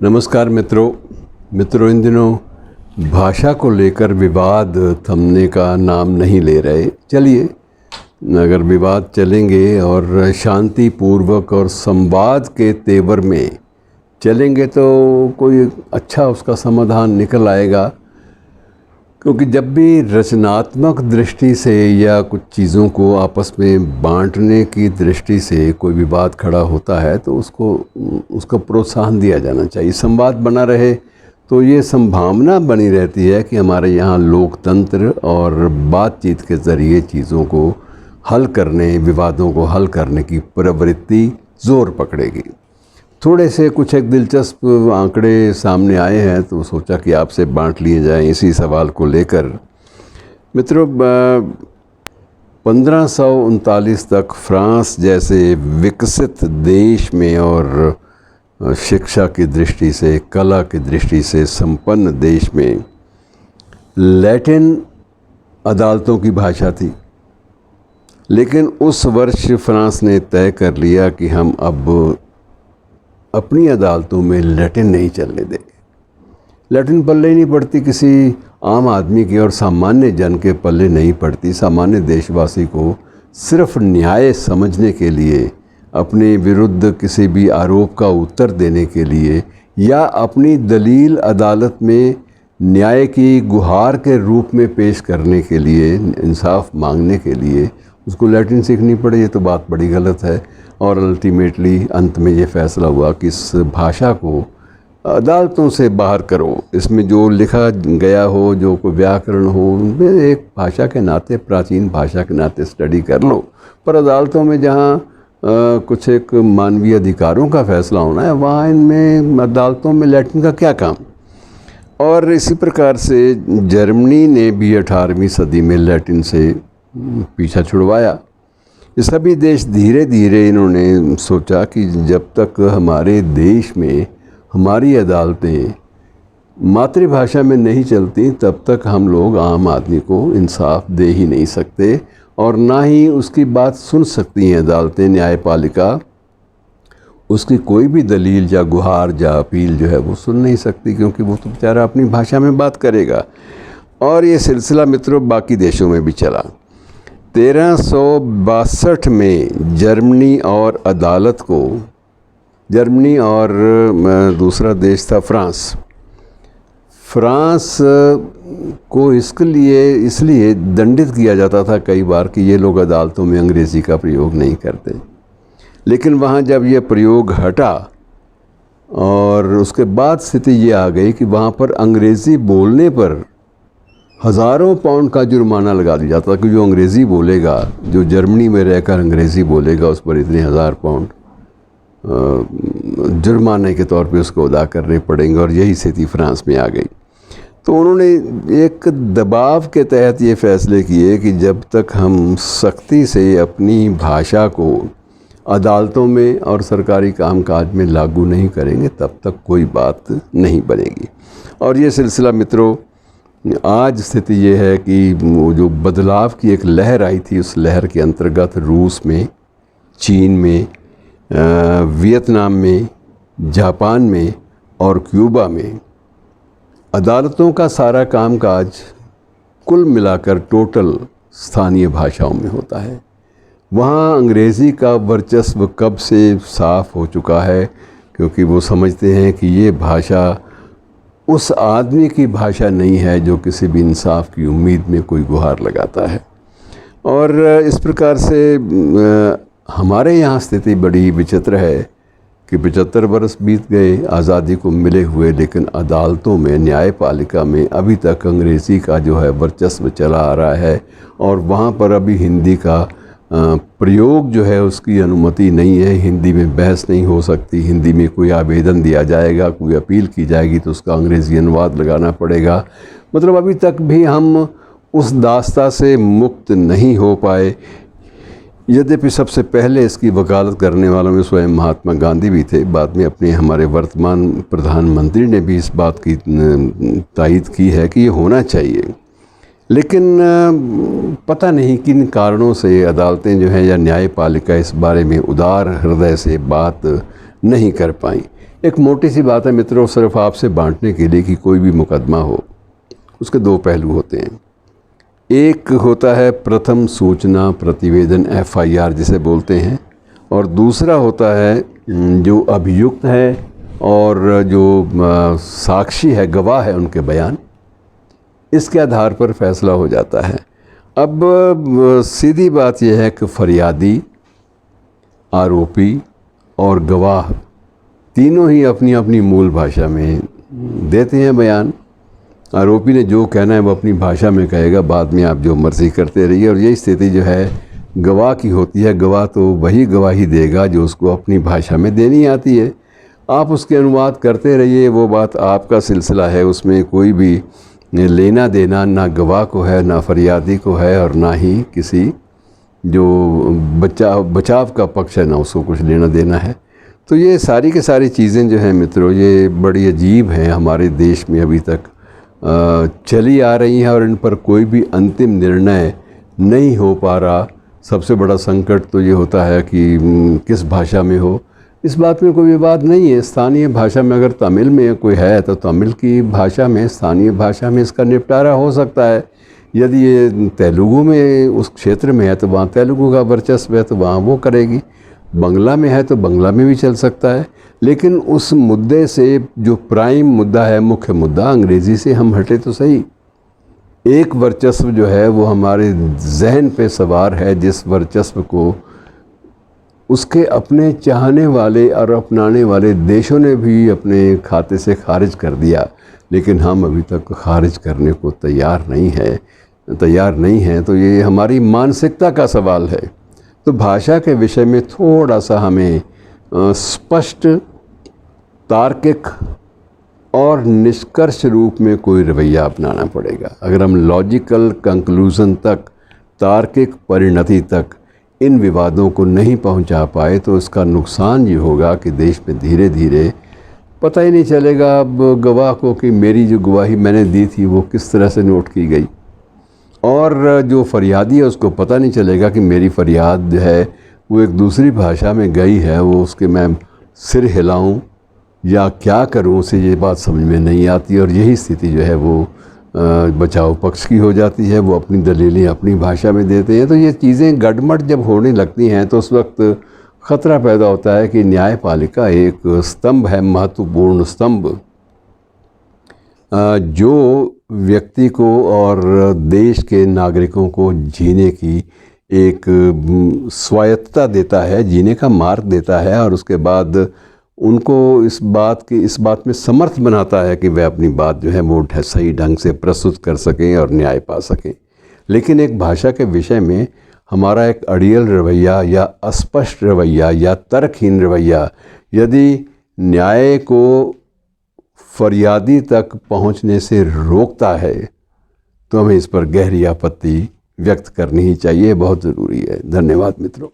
नमस्कार मित्रों, इन दिनों भाषा को लेकर विवाद थमने का नाम नहीं ले रहे। चलिए, अगर विवाद चलेंगे और शांतिपूर्वक और संवाद के तेवर में चलेंगे तो कोई अच्छा उसका समाधान निकल आएगा। क्योंकि जब भी रचनात्मक दृष्टि से या कुछ चीज़ों को आपस में बांटने की दृष्टि से कोई विवाद खड़ा होता है तो उसको प्रोत्साहन दिया जाना चाहिए। संवाद बना रहे तो ये संभावना बनी रहती है कि हमारे यहाँ लोकतंत्र और बातचीत के ज़रिए चीज़ों को हल करने, विवादों को हल करने की प्रवृत्ति ज़ोर पकड़ेगी। थोड़े से कुछ एक दिलचस्प आंकड़े सामने आए हैं तो सोचा कि आपसे बांट लिए जाएं इसी सवाल को लेकर। मित्रों, 1539 तक फ्रांस जैसे विकसित देश में और शिक्षा की दृष्टि से, कला की दृष्टि से संपन्न देश में लैटिन अदालतों की भाषा थी। लेकिन उस वर्ष फ्रांस ने तय कर लिया कि हम अब अपनी अदालतों में लैटिन नहीं चलने देंगे। लैटिन पल्ले नहीं पड़ती किसी आम आदमी के और सामान्य जन के पल्ले नहीं पड़ती। सामान्य देशवासी को सिर्फ न्याय समझने के लिए, अपने विरुद्ध किसी भी आरोप का उत्तर देने के लिए या अपनी दलील अदालत में न्याय की गुहार के रूप में पेश करने के लिए, इंसाफ मांगने के लिए उसको लैटिन सीखनी पड़े। ये तो बात बड़ी गलत है। और अल्टीमेटली अंत में ये फ़ैसला हुआ कि इस भाषा को अदालतों से बाहर करो। इसमें जो लिखा गया हो, जो कोई व्याकरण हो, उनमें एक भाषा के नाते, प्राचीन भाषा के नाते स्टडी कर लो। पर अदालतों में जहाँ कुछ एक मानवीय अधिकारों का फ़ैसला होना है, वहाँ इनमें अदालतों में लैटिन का क्या काम। और इसी प्रकार से जर्मनी ने भी 18वीं सदी में लैटिन से पीछा छुड़वाया। सभी देश धीरे धीरे इन्होंने सोचा कि जब तक हमारे देश में हमारी अदालतें मातृभाषा में नहीं चलती तब तक हम लोग आम आदमी को इंसाफ दे ही नहीं सकते और ना ही उसकी बात सुन सकती हैं अदालतें, न्यायपालिका। उसकी कोई भी दलील या गुहार या अपील जो है वो सुन नहीं सकती, क्योंकि वो तो बेचारा अपनी भाषा में बात करेगा। और ये सिलसिला मित्रों बाकी देशों में भी चला। 1362 में जर्मनी और दूसरा देश था फ्रांस को इसलिए दंडित किया जाता था कई बार कि ये लोग अदालतों में अंग्रेज़ी का प्रयोग नहीं करते। लेकिन वहाँ जब ये प्रयोग हटा और उसके बाद स्थिति ये आ गई कि वहाँ पर अंग्रेज़ी बोलने पर हज़ारों पाउंड का जुर्माना लगा दिया जाता कि जो अंग्रेज़ी बोलेगा, जो जर्मनी में रहकर अंग्रेज़ी बोलेगा, उस पर इतने 1000 पाउंड जुर्माने के तौर पे उसको अदा करने पड़ेंगे। और यही स्थिति फ्रांस में आ गई। तो उन्होंने एक दबाव के तहत ये फ़ैसले किए कि जब तक हम सख्ती से अपनी भाषा को अदालतों में और सरकारी कामकाज में लागू नहीं करेंगे तब तक कोई बात नहीं बनेगी। और ये सिलसिला मित्रों, आज स्थिति ये है कि वो जो बदलाव की एक लहर आई थी, उस लहर के अंतर्गत रूस में, चीन में, वियतनाम में, जापान में और क्यूबा में अदालतों का सारा कामकाज कुल मिलाकर टोटल स्थानीय भाषाओं में होता है। वहाँ अंग्रेज़ी का वर्चस्व कब से साफ हो चुका है, क्योंकि वो समझते हैं कि ये भाषा उस आदमी की भाषा नहीं है जो किसी भी इंसाफ की उम्मीद में कोई गुहार लगाता है। और इस प्रकार से हमारे यहाँ स्थिति बड़ी विचित्र है कि 75 वर्ष बीत गए आज़ादी को मिले हुए, लेकिन अदालतों में, न्यायपालिका में अभी तक अंग्रेज़ी का जो है वर्चस्व चला आ रहा है। और वहाँ पर अभी हिंदी का प्रयोग जो है उसकी अनुमति नहीं है। हिंदी में बहस नहीं हो सकती। हिंदी में कोई आवेदन दिया जाएगा, कोई अपील की जाएगी तो उसका अंग्रेज़ी अनुवाद लगाना पड़ेगा। मतलब अभी तक भी हम उस दास्ता से मुक्त नहीं हो पाए। यद्यपि सबसे पहले इसकी वकालत करने वालों में स्वयं महात्मा गांधी भी थे। बाद में अपने हमारे वर्तमान प्रधानमंत्री ने भी इस बात की तायीद की है कि ये होना चाहिए। लेकिन पता नहीं किन कारणों से अदालतें जो हैं या न्यायपालिका इस बारे में उदार हृदय से बात नहीं कर पाई। एक मोटी सी बात है मित्रों, सिर्फ आपसे बांटने के लिए कि कोई भी मुकदमा हो, उसके दो पहलू होते हैं। एक होता है प्रथम सूचना प्रतिवेदन FIR जिसे बोलते हैं, और दूसरा होता है जो अभियुक्त है और जो साक्षी है, गवाह है, उनके बयान। इसके आधार पर फैसला हो जाता है। अब सीधी बात यह है कि फरियादी, आरोपी और गवाह तीनों ही अपनी अपनी मूल भाषा में देते हैं बयान। आरोपी ने जो कहना है वो अपनी भाषा में कहेगा, बाद में आप जो मर्ज़ी करते रहिए। और यही स्थिति जो है गवाह की होती है। गवाह तो वही गवाही देगा जो उसको अपनी भाषा में देनी आती है। आप उसके अनुवाद करते रहिए, वो बात आपका सिलसिला है, उसमें कोई भी लेना देना ना गवाह को है, ना फरियादी को है, और ना ही किसी जो बचाव का पक्ष है ना उसको कुछ लेना देना है। तो ये सारी की सारी चीज़ें जो हैं मित्रों, ये बड़ी अजीब हैं, हमारे देश में अभी तक चली आ रही हैं और इन पर कोई भी अंतिम निर्णय नहीं हो पा रहा। सबसे बड़ा संकट तो ये होता है कि किस भाषा में हो। इस बात में कोई विवाद नहीं है। स्थानीय भाषा में अगर तमिल में कोई है तो तमिल की भाषा में, स्थानीय भाषा में इसका निपटारा हो सकता है। यदि ये तेलुगु में उस क्षेत्र में है तो वहाँ तेलुगु का वर्चस्व है तो वहाँ वो करेगी। बंगला में है तो बंगला में भी चल सकता है। लेकिन उस मुद्दे से जो प्राइम मुद्दा है, मुख्य मुद्दा, अंग्रेज़ी से हम हटे तो सही। एक वर्चस्व जो है वो हमारे जहन पे सवार है, जिस वर्चस्व को उसके अपने चाहने वाले और अपनाने वाले देशों ने भी अपने खाते से खारिज कर दिया, लेकिन हम अभी तक खारिज करने को तैयार नहीं हैं। तो ये हमारी मानसिकता का सवाल है। तो भाषा के विषय में थोड़ा सा हमें स्पष्ट, तार्किक और निष्कर्ष रूप में कोई रवैया अपनाना पड़ेगा। अगर हम लॉजिकल कंक्लूज़न तक, तार्किक परिणति तक इन विवादों को नहीं पहुंचा पाए तो इसका नुकसान ये होगा कि देश में धीरे धीरे पता ही नहीं चलेगा अब गवाह को कि मेरी जो गवाही मैंने दी थी वो किस तरह से नोट की गई, और जो फरियादी है उसको पता नहीं चलेगा कि मेरी फरियाद जो है वो एक दूसरी भाषा में गई है। वो उसके मैं सिर हिलाऊं या क्या करूं, उसे ये बात समझ में नहीं आती। और यही स्थिति जो है वो बचाव पक्ष की हो जाती है। वो अपनी दलीलें अपनी भाषा में देते हैं। तो ये चीज़ें गड़मड़ जब होने लगती हैं तो उस वक्त ख़तरा पैदा होता है कि न्यायपालिका एक स्तंभ है, महत्वपूर्ण स्तंभ, जो व्यक्ति को और देश के नागरिकों को जीने की एक स्वायत्तता देता है, जीने का मार्ग देता है, और उसके बाद उनको इस बात में समर्थ बनाता है कि वह अपनी बात जो है वो सही ढंग से प्रस्तुत कर सकें और न्याय पा सकें। लेकिन एक भाषा के विषय में हमारा एक अड़ियल रवैया या अस्पष्ट रवैया या तर्कहीन रवैया यदि न्याय को फरियादी तक पहुंचने से रोकता है तो हमें इस पर गहरी आपत्ति व्यक्त करनी ही चाहिए। बहुत ज़रूरी है। धन्यवाद मित्रों।